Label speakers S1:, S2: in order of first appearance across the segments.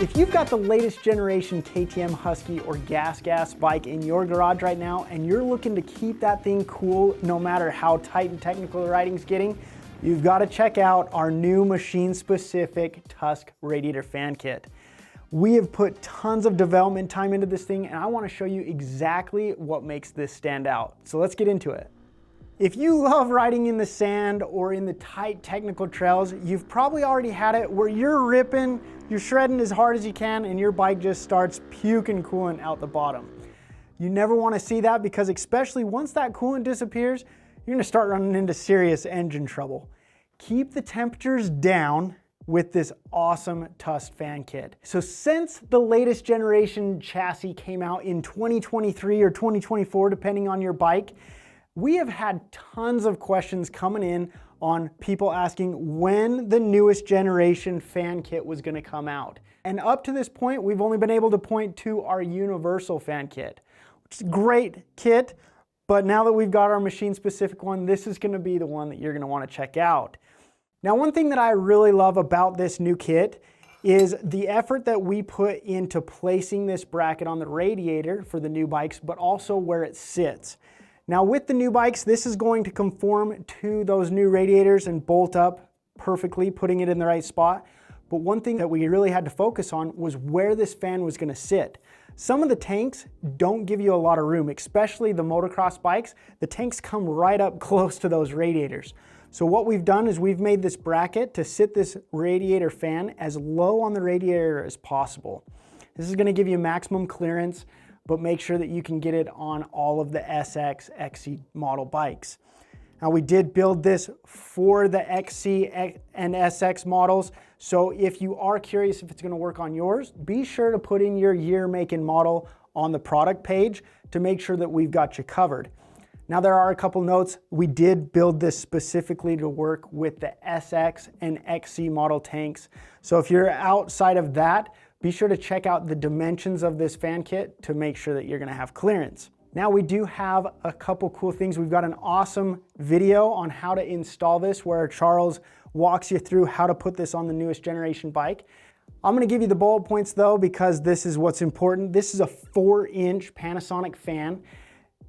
S1: If you've got the latest generation KTM Husky or GASGAS bike in your garage right now and you're looking to keep that thing cool no matter how tight and technical the riding's getting, you've got to check out our new machine-specific Tusk Radiator fan kit. We have put tons of development time into this thing and I want to show you exactly what makes this stand out. So let's get into it. If you love riding in the sand or in the tight technical trails, you've probably already had it where you're ripping, you're shredding as hard as you can and your bike just starts puking coolant out the bottom. You never want to see that because especially once that coolant disappears, you're going to start running into serious engine trouble. Keep the temperatures down with this awesome Tusk fan kit. So since the latest generation chassis came out in 2023 or 2024, depending on your bike, we have had tons of questions coming in on people asking when the newest generation fan kit was going to come out. And up to this point, we've only been able to point to our universal fan kit, which is a great kit, but now that we've got our machine-specific one, this is going to be the one that you're going to want to check out. Now, one thing that I really love about this new kit is the effort that we put into placing this bracket on the radiator for the new bikes, but also where it sits. Now with the new bikes, this is going to conform to those new radiators and bolt up perfectly, putting it in the right spot. But one thing that we really had to focus on was where this fan was going to sit. Some of the tanks don't give you a lot of room, especially the motocross bikes. The tanks come right up close to those radiators. So what we've done is we've made this bracket to sit this radiator fan as low on the radiator as possible. This is going to give you maximum clearance, but make sure that you can get it on all of the SX, XC model bikes. Now we did build this for the XC and SX models, so if you are curious if it's going to work on yours, be sure to put in your year, make, and model on the product page to make sure that we've got you covered. Now there are a couple notes. We did build this specifically to work with the SX and XC model tanks, so if you're outside of that, be sure to check out the dimensions of this fan kit to make sure that you're going to have clearance. Now we do have a couple cool things. We've got an awesome video on how to install this where Charles walks you through how to put this on the newest generation bike. I'm going to give you the bullet points though because this is what's important. This is a 4-inch Panasonic fan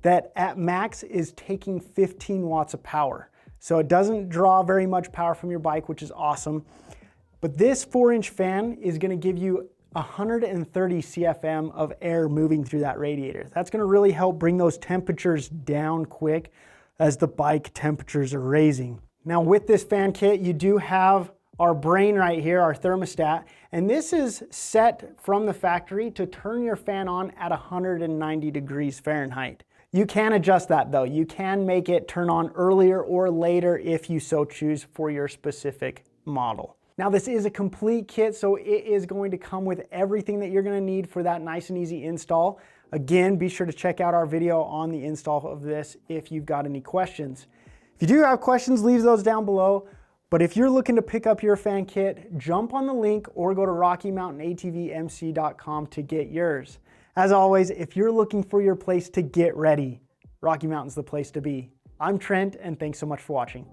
S1: that at max is taking 15 watts of power. So it doesn't draw very much power from your bike, which is awesome. But this 4-inch fan is going to give you 130 CFM of air moving through that radiator. That's going to really help bring those temperatures down quick as the bike temperatures are raising. Now with this fan kit, you do have our brain right here, our thermostat, and this is set from the factory to turn your fan on at 190 degrees Fahrenheit. You can adjust that though. You can make it turn on earlier or later if you so choose for your specific model. Now this is a complete kit, so it is going to come with everything that you're going to need for that nice and easy install. Again, be sure to check out our video on the install of this if you've got any questions. If you do have questions, leave those down below. But if you're looking to pick up your fan kit, jump on the link or go to RockyMountainATVMC.com to get yours. As always, if you're looking for your place to get ready, Rocky Mountain's the place to be. I'm Trent, and thanks so much for watching.